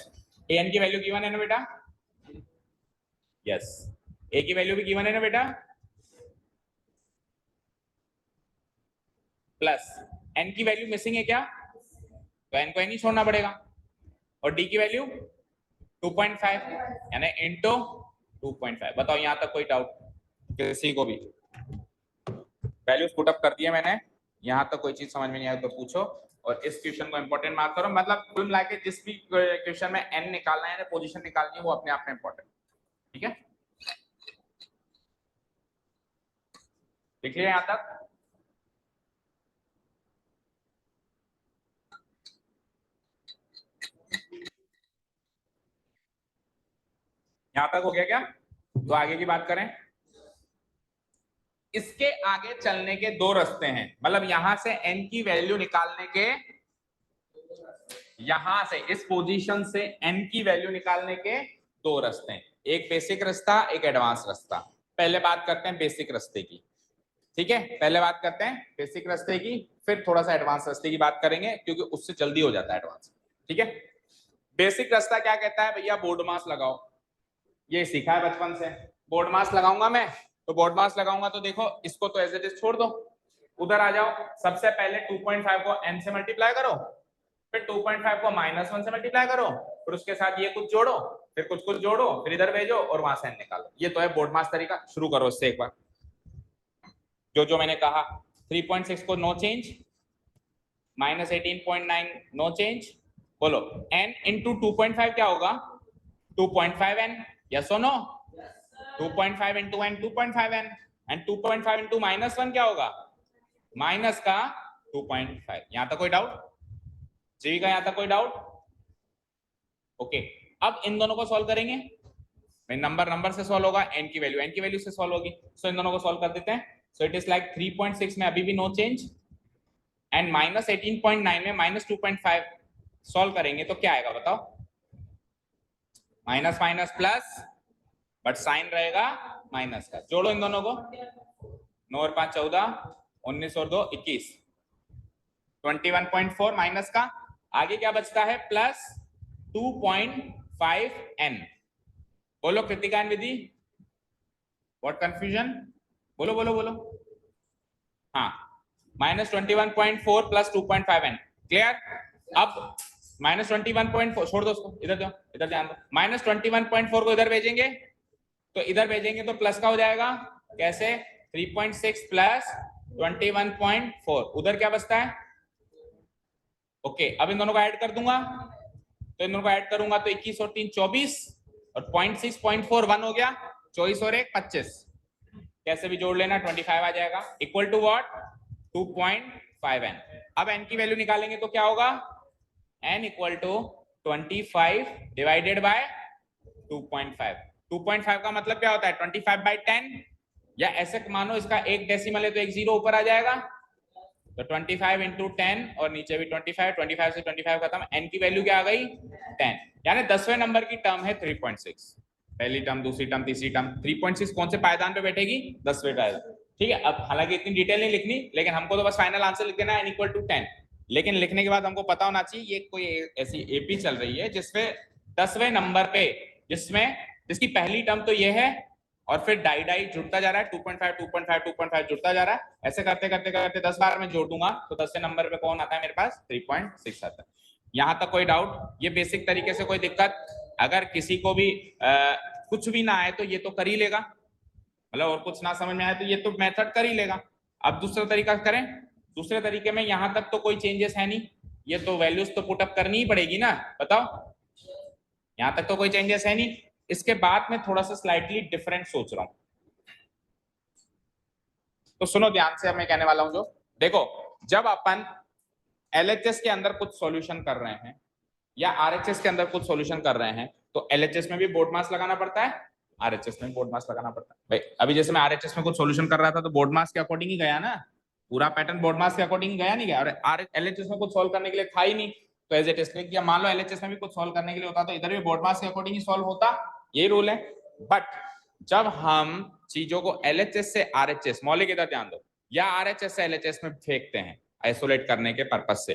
A N की वैल्यू गिवन है ना बेटा, यस। ए की वैल्यू भी गिवन है ना बेटा, प्लस एन की वैल्यू मिसिंग है क्या, तो एन को एन ही छोड़ना पड़ेगा, और डी की वैल्यू 2.5 यानी इंटू 2.5। बताओ यहां तक कोई डाउट किसी को भी? वैल्यूज पुटअप कर दिया मैंने, यहां तक कोई चीज समझ में नहीं आया तो पूछो, और इस क्वेश्चन को इंपॉर्टेंट मार्क करो। मतलब कुल मिला के जिस भी क्वेश्चन में एन निकालना है, पोजीशन निकालनी है, वो अपने आप में इंपॉर्टेंट। ठीक है, लिख लिया यहां तक? यहां तक हो गया क्या? तो आगे की बात करें। इसके आगे चलने के दो रास्ते हैं, मतलब यहां से एन की वैल्यू निकालने के, यहां से इस पोजीशन से एन की वैल्यू निकालने के दो रास्ते हैं, एक बेसिक रास्ता, एक एडवांस रास्ता। पहले बात करते हैं बेसिक रास्ते की। ठीक है, पहले बात करते हैं बेसिक रास्ते की, फिर थोड़ा सा एडवांस रास्ते की बात करेंगे, क्योंकि उससे जल्दी हो जाता है एडवांस। ठीक है, बेसिक रास्ता क्या कहता है भैया, बोर्ड मास लगाओ। ये सीखा है बचपन से, बोर्ड मास लगाऊंगा मैं, तो बोर्ड मास लगाऊंगा तो देखो इसको तो एज इट इज छोड़ दो, उधर आ जाओ। सबसे पहले 2.5 को n से मल्टीप्लाई करो, फिर 2.5 को -1 से मल्टीप्लाई करो, फिर उसके साथ ये कुछ जोड़ो, फिर कुछ कुछ जोड़ो, फिर इधर भेजो और वहां से n निकालो। ये तो है बोर्ड मास तरीका। शुरू करो इससे एक बार, जो जो मैंने कहा। 3.6 को नो चेंज, -18.9 नो चेंज। बोलो n इंटू 2.5 क्या होगा, 2.5n, यस और no? 2.5 into n 2.5n, and 2.5 into -1 क्या होगा, माइनस का 2.5। यहां तक कोई डाउट? जी का यहां तक कोई डाउट? ओके, अब इन दोनों को सॉल्व करेंगे। नंबर से सॉल्व होगा, n की वैल्यू से सॉल्व होगी। सो इन दोनों को सॉल्व कर देते हैं। सो इट इज लाइक 3.6 में अभी भी नो चेंज, एंड -18.9 में -2.5 सॉल्व करेंगे तो क्या आएगा बताओ, minus minus plus, but sign रहेगा माइनस का। जोड़ो इन दोनों को, 9 और 5 14, 19 और 2 21, 21.4 माइनस का, आगे क्या बचता है प्लस 2.5n। बोलो Kritika and Vidhi, what confusion? बोलो बोलो बोलो। हाँ, -21.4 प्लस 2.5n, क्लियर? अब -21.4 छोड़ दो उसको, इधर दो, इधर ध्यान दो। -21.4 को इधर भेजेंगे, तो इधर भेजेंगे तो प्लस का हो जाएगा, कैसे? 3.6 प्लस 21.4, उधर क्या बचता है? ओके, अब इन दोनों को ऐड कर दूंगा, तो इन दोनों को ऐड करूंगा तो 21 और 3 24, और 0.6 0.4 1 हो गया, 24 और 1 25, कैसे भी जोड़ लेना, 25 आ जाएगा, इक्वल टू व्हाट, 2.5n। अब n की वैल्यू निकालेंगे तो क्या होगा, n equal to 25 divided by 2.5। 2.5 का मतलब क्या होता है, 25/10, या ऐसे मानो इसका एक डेसिमल है तो एक जीरो ऊपर आ जाएगा, तो 25 इंटू 10, और नीचे भी 25, 25 से 25 खत्म, n की वैल्यू क्या आ गई 10, यानी 10वें नंबर की टर्म है 3.6। पहली टर्म, दूसरी टर्म, तीसरी टर्म, 3.6 कौन से पायदान पे बैठेगी, 10वें पायदान। ठीक है, अब हालांकि इतनी डिटेल नहीं लिखनी, लेकिन हमको तो बस फाइनल आंसर लिख देना है n इक्वल टू 10। लेकिन लिखने के बाद हमको पता होना चाहिए ये कोई ऐसी एपी चल रही है जिसपे 10वें नंबर पे, जिसकी पहली टर्म तो ये है, और फिर डाई डाई जुड़ता जा रहा है, 2.5 2.5 2.5 जुड़ता जा रहा है। ऐसे करते करते करते 10 बार में जोड़ दूंगा तो 10वें नंबर पे कौन आता है मेरे पास, 3.6 आता है। यहां तक कोई डाउट? ये बेसिक तरीके से कोई दिक्कत? अगर किसी को भी कुछ भी ना आए तो ये तो कर ही लेगा, मतलब और कुछ ना समझ में आए तो ये तो मेथड कर ही लेगा। अब दूसरा तरीका करें, दूसरे तरीके में यहां तक तो कोई चेंजेस है नहीं, ये तो वैल्यूज तो पुटअप करनी ही पड़ेगी ना, बताओ। यहां तक तो कोई चेंजेस है नहीं। इसके बाद मैं थोड़ा सा स्लाइटली डिफरेंट सोच रहा हूं, तो सुनो ध्यान से। अब मैं कहने वाला हूं जो, देखो, जब अपन एलएचएस के अंदर कुछ सॉल्यूशन कर रहे हैं या आरएचएस के अंदर कुछ सॉल्यूशन कर रहे हैं, तो एलएचएस में भी बोर्ड मास लगाना पड़ता है, आरएचएस में बोर्ड मास लगाना पड़ता है। भाई अभी जैसे मैं आरएचएस में कुछ सॉल्यूशन कर रहा था तो बोर्ड मास के अकॉर्डिंग ही गया ना, पूरा पैटर्न बोर्ड मास के अकॉर्डिंग ही गया, नहीं गया। और एलएचएस में कुछ सॉल्व करने के लिए था ही नहीं, तो एज ए टेस्ट लिख दिया। मान लो एलएचएस में भी कुछ सॉल्व करने के लिए होता तो इधर भी बोर्ड मास के अकॉर्डिंग ही सॉल्व होता, ये रूल है। बट जब हम चीजों को एलएचएस से आरएचएस, मौलिक इधर ध्यान दो, या आरएचएस से एलएचएस में फेंकते हैं आइसोलेट करने के पर्पज से,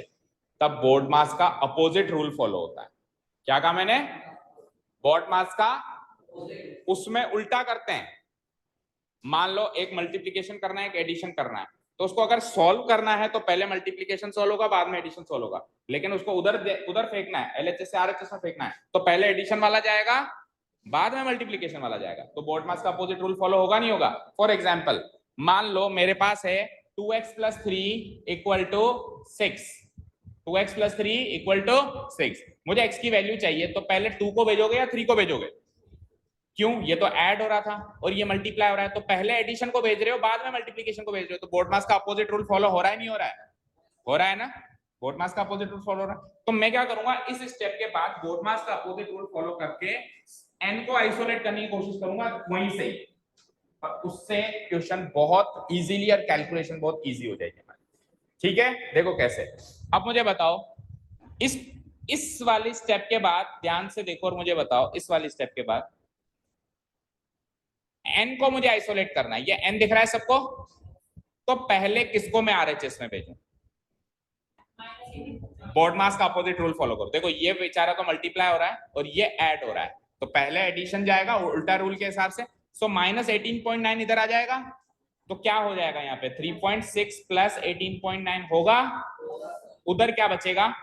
तब बोर्ड मास का अपोजिट रूल फॉलो होता है। क्या कहा मैंने? बोर्ड मास का उसमें उल्टा करते हैं। मान लो एक मल्टीप्लिकेशन करना है, एक एडिशन करना है, तो उसको अगर सॉल्व करना है तो पहले मल्टीप्लिकेशन सॉल्व होगा, बाद में एडिशन सॉल्व होगा। लेकिन उसको उधर उधर फेंकना है, एलएचएस से आरएचएस में फेंकना है, तो पहले एडिशन वाला जाएगा, बाद में मल्टीप्लिकेशन वाला जाएगा। तो बोर्ड मास का अपोजिट रूल फॉलो होगा नहीं होगा? फॉर एग्जाम्पल, मान लो मेरे पास है 2x + 3 = 6, 2x + 3 = 6। मुझे x की वैल्यू चाहिए, तो पहले 2 को भेजोगे या 3 को भेजोगे? क्यों? ये तो ऐड हो रहा था और ये मल्टीप्लाई हो रहा है, तो पहले एडिशन को भेज रहे हो, बाद में मल्टीप्लिकेशन को भेज रहे हो। तो बोर्ड मास का अपोजिट रूल फॉलो हो रहा है नहीं हो रहा है? हो रहा है ना, बोर्ड मास का अपोजिट रूल फॉलो हो रहा है। तो मैं क्या करूंगा, इस स्टेप के बाद बोर्ड मास का अपोजिट रूल फॉलो करके n को आइसोलेट करने की कोशिश करूंगा वहीं से, और उससे क्वेश्चन बहुत इजीली और कैलकुलेशन बहुत इजी हो जाएगी हमारी। ठीक है, देखो कैसे। अब मुझे बताओ, इस वाली स्टेप के बाद ध्यान से देखो और मुझे बताओ, इस वाली स्टेप के बाद n को मुझे आइसोलेट करना है। ये n दिख रहा है सबको, तो पहले किसको मैं आरएचएस में भेजूं? बोर्ड मास का अपोजिट रूल फॉलो करो। देखो ये बेचारा तो मल्टीप्लाई हो रहा है और ये ऐड हो रहा है, तो पहले एडिशन जाएगा उल्टा रूल के हिसाब से। सो -18.9 इधर आ जाएगा, तो क्या हो जाएगा यहाँ पे? 3.6 + 18.9 होगा। उधर क्या बचेगा?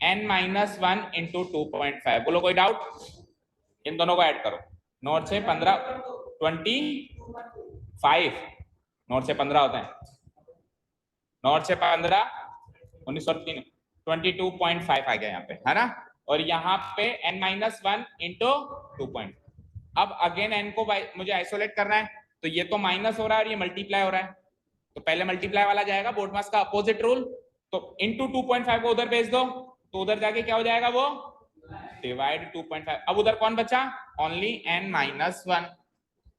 n-1 × 2.5। बोलो कोई डाउट? इन दोनों को ऐड करो। 9 से 15 25, 9 से 15 होता है, 9 से 15 1903 22.5 आ गया यहाँ पे, है ना। और यहाँ पे n-1 × 2. अब अगेन n को मुझे आइसोलेट करना है, तो ये तो माइनस हो रहा है और ये मल्टीप्लाई हो रहा है, तो पहले मल्टीप्लाई वाला जाएगा, बोर्ड मास का अपोजिट रूल। तो इंटू 2.5 को उधर भेज दो, तो उधर जाके क्या हो जाएगा? वो डिवाइड 2.5। अब उधर कौन बचा? Only n-1।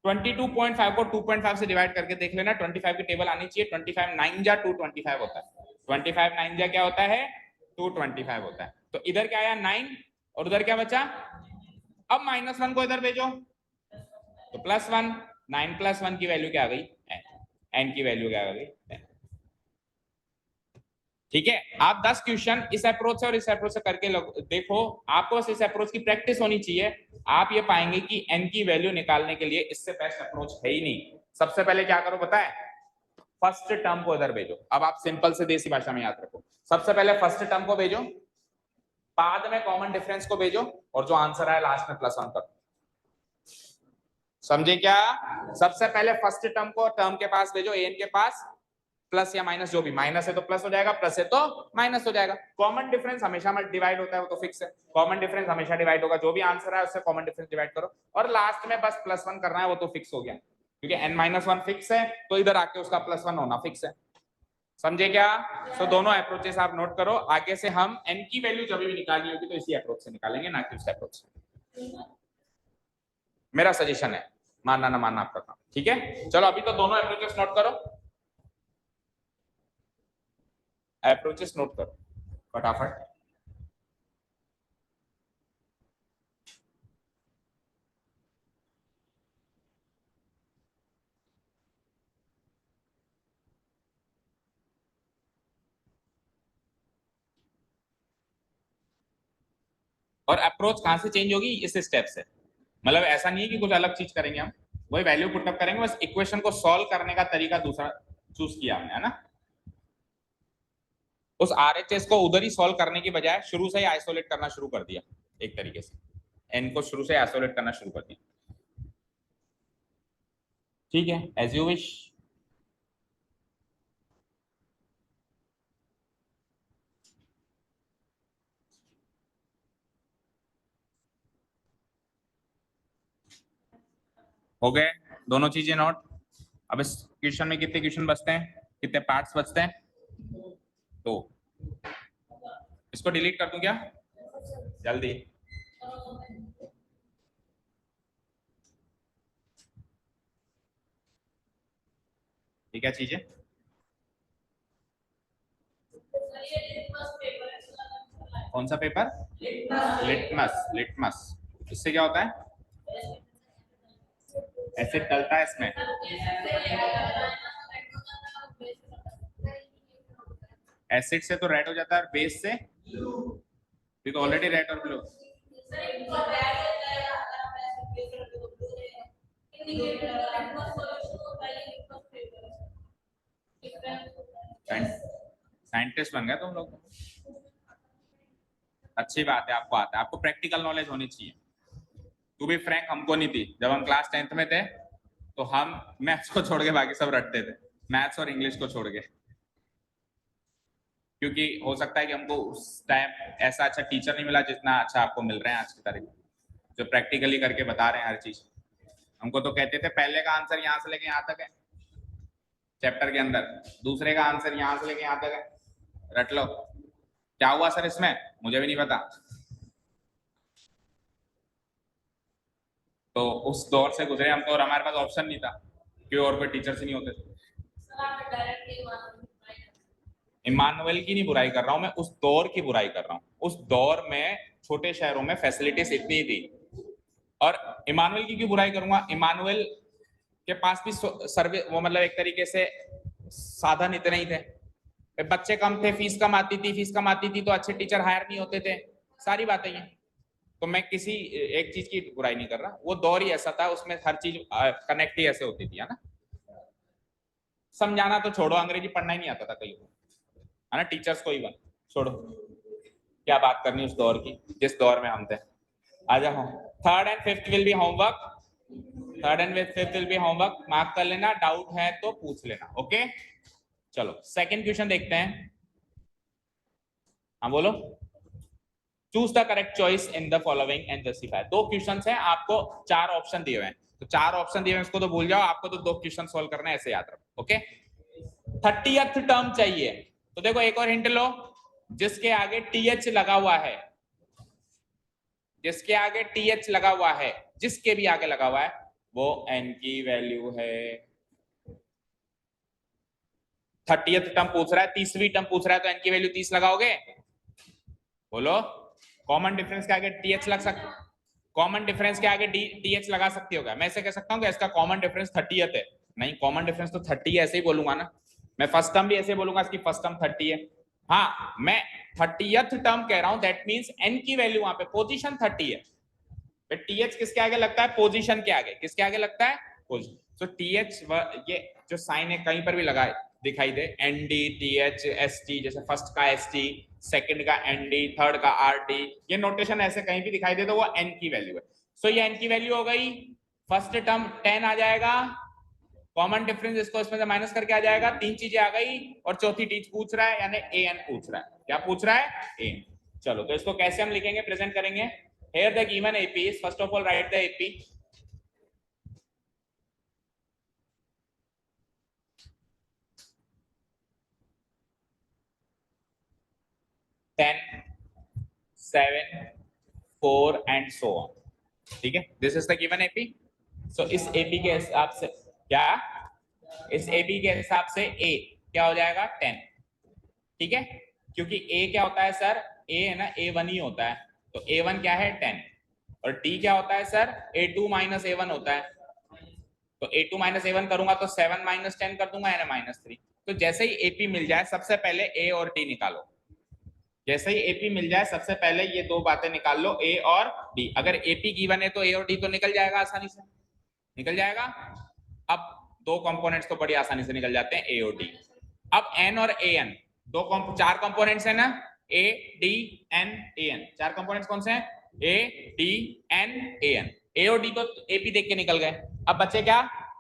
22.5 को 2.5 से डिवाइड करके देख लेना, 25 की टेबल आनी चाहिए। 25 9 जा 225 होता है, 25 9 जा क्या होता है? 225 होता है। तो इधर क्या आया? 9, और उधर क्या बचा? अब -1 को इधर भेजो, तो +1। 9 + 1 की वैल्यू क्या आ गई? n की वैल्यू क्या आ गई? ठीक है। आप 10 क्वेश्चन इस अप्रोच से और इस अप्रोच से करके देखो, आपको बस इस अप्रोच की प्रैक्टिस होनी चाहिए। आप ये पाएंगे कि n की वैल्यू निकालने के लिए इससे बेस्ट अप्रोच है ही नहीं। सबसे पहले क्या करो पता है? फर्स्ट टर्म को इधर भेजो। अब आप सिंपल से देसी भाषा में याद रखो, सबसे पहले फर्स्ट टर्म को भेजो, बाद में कॉमन डिफरेंस को भेजो, और जो आंसर आए लास्ट में +1 करो। समझे क्या? सबसे पहले फर्स्ट टर्म को टर्म के पास भेजो, an के पास, प्लस या माइनस, जो भी, माइनस है तो प्लस हो जाएगा, प्लस है तो माइनस हो जाएगा। कॉमन डिफरेंस हमेशा डिवाइड होता है, वो तो फिक्स है। कॉमन डिफरेंस हमेशा डिवाइड होगा, जो भी आंसर है उससे कॉमन डिफरेंस डिवाइड करो, और लास्ट में बस +1 करना है, वो तो फिक्स हो गया, क्योंकि n-1 फिक्स है, तो इधर आके उसका +1 होना फिक्स है। समझे क्या? तो दोनों अप्रोचेस आप नोट करो। आगे से हम n की वैल्यू जब भी निकालनी होगी तो इसी अप्रोच से निकालेंगे, ना कि उस अप्रोच से। मेरा सजेशन है, मानना ना मानना आपका काम। ठीक है, चलो अभी तो दोनों अप्रोचेस नोट करो, अप्रोचेस नोट करो फटाफट। और अप्रोच कहां से चेंज होगी? इस स्टेप से। मतलब ऐसा नहीं है कि कुछ अलग चीज करेंगे हम, वही वैल्यू पुटअप करेंगे, बस इक्वेशन को सॉल्व करने का तरीका दूसरा चूज किया हमने, है ना। उस आरएचएस को उधर ही सॉल्व करने की बजाय शुरू से ही आइसोलेट करना शुरू कर दिया, एक तरीके से एन को शुरू से आइसोलेट करना शुरू कर दिया। ठीक है, एज यू विश। हो गए दोनों चीजें नोट। अब इस क्वेश्चन में कितने क्वेश्चन बचते हैं, कितने पार्ट्स बचते हैं? तो इसको डिलीट कर दूं क्या जल्दी? ठीक है चीजें, कौन सा पेपर? लिटमस। लिटमस इससे क्या होता है? एसिड डलता है इसमें। एसिड से तो रेड हो जाता है और बेस से तो ऑलरेडी रेड और ब्लू। साइंटिस्ट बन गए तुम लोग, अच्छी बात है, आपको आता है, आपको प्रैक्टिकल नॉलेज होनी चाहिए। टू बी फ्रैंक हमको नहीं थी, जब हम क्लास 10th में थे तो हम मैथ्स को छोड़ के बाकी सब रटते थे, मैथ्स और इंग्लिश को छोड़ के, क्योंकि हो सकता है कि हमको उस टाइम ऐसा अच्छा टीचर नहीं मिला जितना अच्छा आपको मिल रहे हैं आज की तारीख में, जो प्रैक्टिकली करके बता रहे हैं हर चीज। हमको तो कहते थे पहले का आंसर यहाँ से लेके यहाँ तक है चैप्टर के अंदर, दूसरे का आंसर यहाँ से लेके यहाँ तक है, रट लो। क्या हुआ सर इसमें, मुझे भी नहीं पता। तो उस दौर से गुजरे हम तो, और हमारे पास ऑप्शन नहीं था, क्यों और कोई टीचर्स ही नहीं होते थे। इमानुएल की नहीं बुराई कर रहा हूं मैं, उस दौर की बुराई कर रहा हूं। उस दौर में छोटे शहरों में फैसिलिटीज इतनी थी, और इमानुएल की क्यों बुराई करूंगा? इमानुएल के पास भी सर्वे वो मतलब एक तरीके से साधन इतने ही थे, बच्चे कम थे, फीस कम आती थी, फीस कम आती थी तो अच्छे टीचर हायर नहीं होते थे, सारी बातें ये। तो मैं किसी एक चीज की बुराई नहीं कर रहा, वो दौर ही ऐसा था, उसमें हर चीज कनेक्ट ही ऐसे होती थी, है ना। समझाना तो छोड़ो, अंग्रेजी पढ़ना ही नहीं आता था कहीं को, है ना, टीचर्स को ही बन छोड़ो, क्या बात करनी उस दौर की जिस दौर में हम थे। आ जाओ, third and fifth will be homework, third and fifth will be homework, mark कर लेना, डाउट है तो पूछ लेना, ओके। चलो सेकंड क्वेश्चन देखते हैं। हाँ बोलो। Choose the correct choice in the following and justify. दो क्वेश्चन हैं, आपको चार ऑप्शन दिए हुए हैं, तो चार ऑप्शन दिए हुए हैं, इसको तो भूल जाओ, आपको तो दो क्वेश्चन सॉल्व करना है, ऐसे याद रखो, ओके। 30th टर्म चाहिए, तो देखो एक और हिंट लो, जिसके आगे टीएच लगा हुआ है, जिसके आगे टीएच लगा हुआ है, जिसके भी आगे लगा हुआ है वो एन की वैल्यू है। 30th टर्म पूछ रहा है, 30वीं टर्म पूछ रहा है, तो एन की वैल्यू 30 लगाओगे? बोलो। कॉमन डिफरेंस के आगे टीएच लग सकता, कॉमन डिफरेंस के आगे टीएच लगा सकती होगा। मैं ऐसे कह सकता हूँ कि इसका कॉमन डिफरेंस 30th है, नहीं कॉमन डिफरेंस तो 30 है, ऐसे ही बोलूंगा ना। मैं फर्स्ट टर्म भी ऐसे बोलूंगा, इसकी फर्स्ट टर्म 30 है। हाँ मैं 30th टर्म कह रहा हूं, दैट मींस एन की वैल्यू वहां पे पोजीशन 30 है। टीएच किसके आगे लगता है? पोजीशन के आगे। किसके आगे लगता है? पोजीशन। तो टीएच ये जो साइन है कहीं पर भी लगाए दिखाई दे, एनडी टीएच एस टी, जैसे फर्स्ट का एस टी, सेकंड का एनडी, थर्ड का आरटी, ये नोटेशन ऐसे कहीं भी दिखाई दे तो वो एन की वैल्यू है। सो ये एन की वैल्यू हो गई। फर्स्ट टर्म 10 आ जाएगा, कॉमन डिफरेंस इसको इसमें से माइनस करके आ जाएगा, तीन चीजें आ गई, और चौथी चीज पूछ रहा है, यानी ए एन पूछ रहा है। क्या पूछ रहा है? ए। चलो तो इसको कैसे हम लिखेंगे, प्रेजेंट करेंगे। Here the given AP is, first of all write the AP. Ten, 7, 4 and so on. ठीक है, this is the given AP. So इस AP के हिसाब से क्या, इस AP के हिसाब से A क्या हो जाएगा? 10। ठीक है, क्योंकि A क्या होता है सर? A है ना, A1 ही होता है, तो A1 क्या है? 10। और D क्या होता है सर? A2 माइनस A1 होता है, तो A2 माइनस A1 करूंगा तो 7 माइनस 10 कर दूंगा, यानी -3। तो जैसे ही AP मिल जाए सबसे पहले A और D निकालो, जैसे ही AP मिल जाए सबसे पहले ये दो बातें निकाल लो, A और D। अगर AP गिवन है तो A और D तो निकल जाएगा, आसानी से निकल जाएगा। अब दो कंपोनेंट्स तो बड़ी आसानी से निकल जाते हैं, A और D। अब N और AN चार कंपोनेंट्स है ना, A D N AN, चार कंपोनेंट्स कौन से हैं? A D N AN। A और D तो AP देख के निकल गए, अब बचे क्या?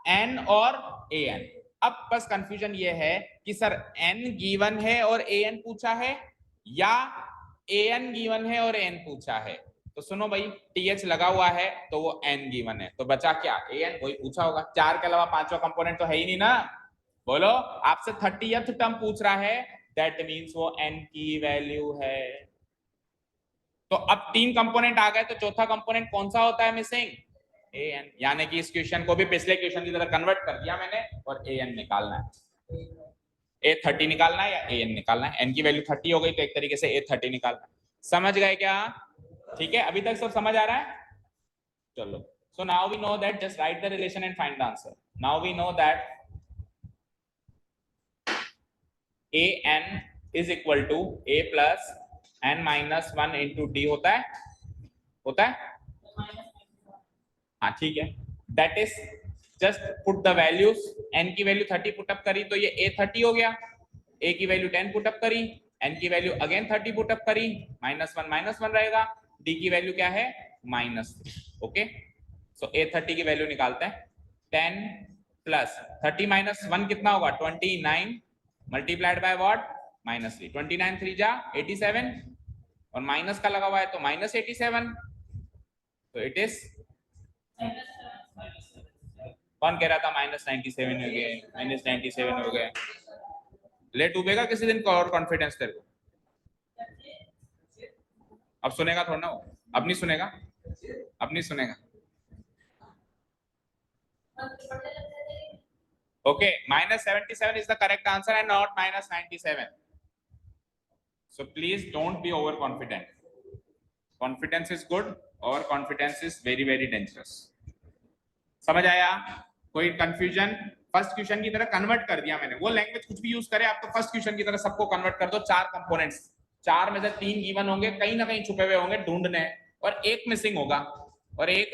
N और AN। अब बस कंफ्यूजन ये है कि सर N गिवन है और AN पूछा है, या AN गिवन है और AN पूछा है। तो सुनो भाई, टीएच लगा हुआ है तो वो एन गिवन है, तो बचा क्या, ए एन, वही पूछा होगा। 4 के अलावा पांचवा कंपोनेंट तो है ही नहीं ना। बोलो, आपसे 30th टर्म पूछ रहा है, दैट मींस वो एन की वैल्यू है। तो अब 3 कंपोनेंट आ गए, तो चौथा कंपोनेंट कौन सा होता है मिसिंग, ए एन। यानी कि इस क्वेश्चन को भी पिछले क्वेश्चन की तरह कन्वर्ट कर दिया मैंने, और ए एन निकालना है, ए 30 निकालना है या ए एन निकालना है। एन की वैल्यू 30 हो गई तो एक तरीके से ए 30 निकालना है। समझ गए क्या? ठीक है, अभी तक सब समझ आ रहा है? चलो, so now we know that, just write the relation and find the answer. Now we know that a n is equal to a plus n minus 1 into d होता है हाँ ठीक है। That is, just put the values, n की वैल्यू 30 पुट अप करी तो ये a 30 हो गया, a की वैल्यू 10 पुट अप करी, n की वैल्यू अगेन 30 पुट अप करी, -1 रहेगा, d की वैल्यू क्या है, -3। ओके, सो a 30 की वैल्यू निकालते हैं। 10 प्लस 30 माइनस 1 कितना होगा, 29 मल्टीप्लाइड बाय व्हाट, -3। 29 3 जा 87, और माइनस का लगा हुआ है तो -87, तो इट इज, कौन कह रहा था -97 हो गए, -97 हो गए। ले डूबेगा किसी दिन और कॉन्फिडेंस तेरे को। अब सुनेगा थोड़ा ना वो, अब नहीं सुनेगा, अब नहीं सुनेगा। Okay, -77 is the correct answer and not -97. So please don't be overconfident. Confidence is good, overconfidence is very very dangerous. समझ आया? कोई कंफ्यूजन? फर्स्ट क्वेश्चन की तरह कन्वर्ट कर दिया मैंने, वो लैंग्वेज कुछ भी यूज करे आप, तो फर्स्ट क्वेश्चन की तरह सबको कन्वर्ट कर दो। 4 कंपोनेंट्स, 4 में से 3 गिवन होंगे, कहीं ना कहीं छुपे हुए होंगे, ढूंढने, और एक मिसिंग होगा, और एक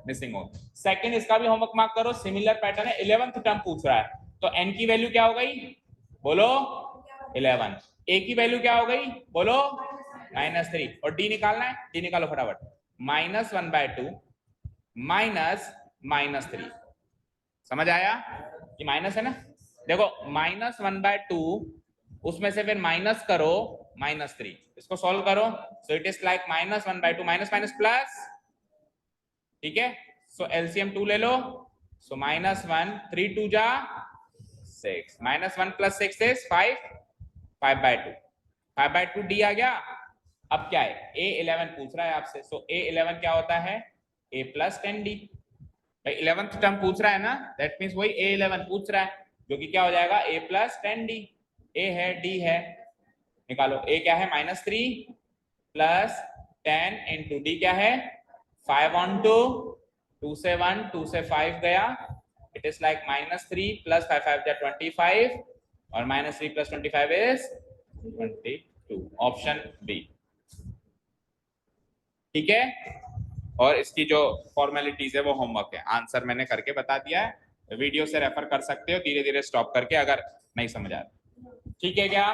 मिसिंग होगा। सेकंड, इसका भी होमवर्क मार्क करो, सिमिलर पैटर्न है, 11th टर्म पूछ रहा है, तो n की वैल्यू क्या हो गई, बोलो 11, a की वैल्यू क्या हो गई, बोलो -3, और d निकालना है, d निकालो फटाफट, -1/2 -3। समझ आया? ये माइनस है ना, देखो -1/2, उसमें से फिर माइनस करो -3, इसको सॉल्व करो, so it is like -1/2 minus minus plus, ठीक है। सो एलसीएम 2 ले लो, सो -1 3 2 जा 6, -1 + 6 इज 5/2, 5/2 डी आ गया। अब क्या है, a11 पूछ रहा है आपसे, सो a11 क्या होता है, a + 10d। भाई 11th टर्म पूछ रहा है ना, दैट मींस वही a11 पूछ रहा है, जो कि क्या हो जाएगा, a + 10d। a है, d है, निकालो, a क्या है, -3 + 10 × d क्या है, 5 on 2, 2 से 1, 2 से 5 गया, इट इज लाइक -3 + 5 5 जा 25, और -3 + 25 इज 22, ऑप्शन बी। ठीक है, और इसकी जो फॉर्मेलिटीज है वो होमवर्क है, आंसर मैंने करके बता दिया है, वीडियो से रेफर कर सकते हो धीरे धीरे स्टॉप करके अगर नहीं समझ आ रहा। ठीक है क्या,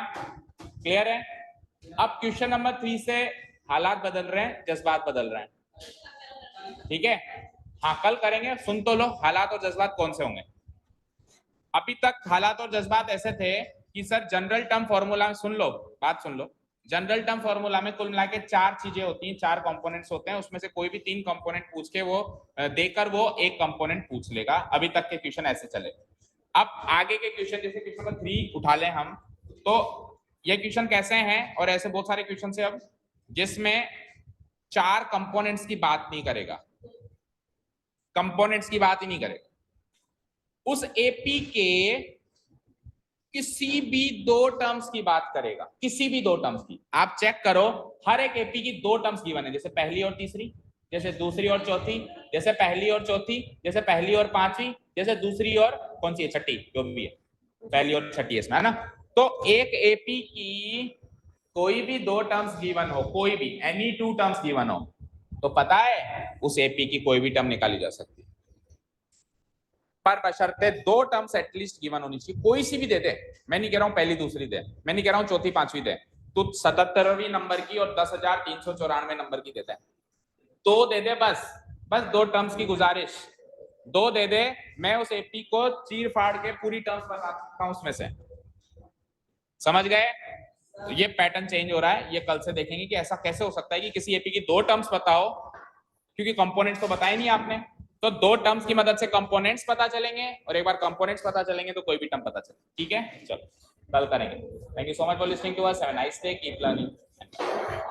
क्लियर है? अब क्वेश्चन नंबर 3 से हालात बदल रहे हैं, जज्बात बदल रहे हैं। ठीक है, हाँ कल करेंगे, सुन तो लो हालात और जज्बात कौन से होंगे। अभी तक हालात और जज्बात ऐसे थे कि सर जनरल टर्म फॉर्मूला, सुन लो बात सुन लो, जनरल टर्म फॉर्मूला में कुल मिला के 4 चीजें होती हैं, 4 कंपोनेंट्स होते हैं, उसमें से कोई भी 3 कंपोनेंट पूछ के वो देकर वो एक कंपोनेंट पूछ लेगा। अभी तक के क्वेश्चन ऐसे चले। अब आगे के क्वेश्चन, जैसे क्वेश्चन नंबर 3 उठा लें हम, तो ये क्वेश्चन कैसे हैं, और ऐसे बहुत सारे क्वेश्चन है अब जिसमें 4 कंपोनेंट्स की बात नहीं करेगा, कंपोनेंट्स की बात ही नहीं करेगा, उस एपी के किसी भी 2 टर्म्स की बात करेगा, किसी भी 2 टर्म्स की। आप चेक करो, हर एक एपी की 2 टर्म्स गिवन है, जैसे पहली और तीसरी, जैसे दूसरी और चौथी, जैसे पहली और चौथी, जैसे पहली और पांचवी, जैसे दूसरी और कौन सी है, छठी, जो भी है, पहली और छठी इसमें है ना। तो एक एपी की कोई भी 2 टर्म्स गिवन हो, कोई भी एनी 2 टर्म्स गिवन हो, तो पता है उस एपी की कोई भी टर्म निकाली जा सकती है, पर बशर्ते 2 टर्म्स एटलीस्ट गिवन होनी चाहिए, कोई सी भी दे दे, मैं नहीं कह रहा हूं पहली दूसरी दे, मैं नहीं कह रहा हूं चौथी पांचवी दे, तो 77वीं नंबर की और 10,394 नंबर की देता है, तो दे दे, बस 2 टर्म्स की गुजारिश, 2 दे दे, मैं उस एपी को चीर फाड़ के पूरी टर्म्स बता सकता हूं उसमें से। समझ गए? तो ये पैटर्न चेंज हो रहा है, ये कल से देखेंगे कि ऐसा कैसे हो सकता है कि किसी एपी की दो टर्म्स बताओ, क्योंकि कंपोनेंट्स तो बताए नहीं आपने, तो दो टर्म्स की मदद से कंपोनेंट्स पता चलेंगे और एक बार कंपोनेंट्स पता चलेंगे तो कोई भी टर्म पता चले। ठीक है, चलो कल करेंगे। Thank you so much for listening to us, have a nice day, keep learning.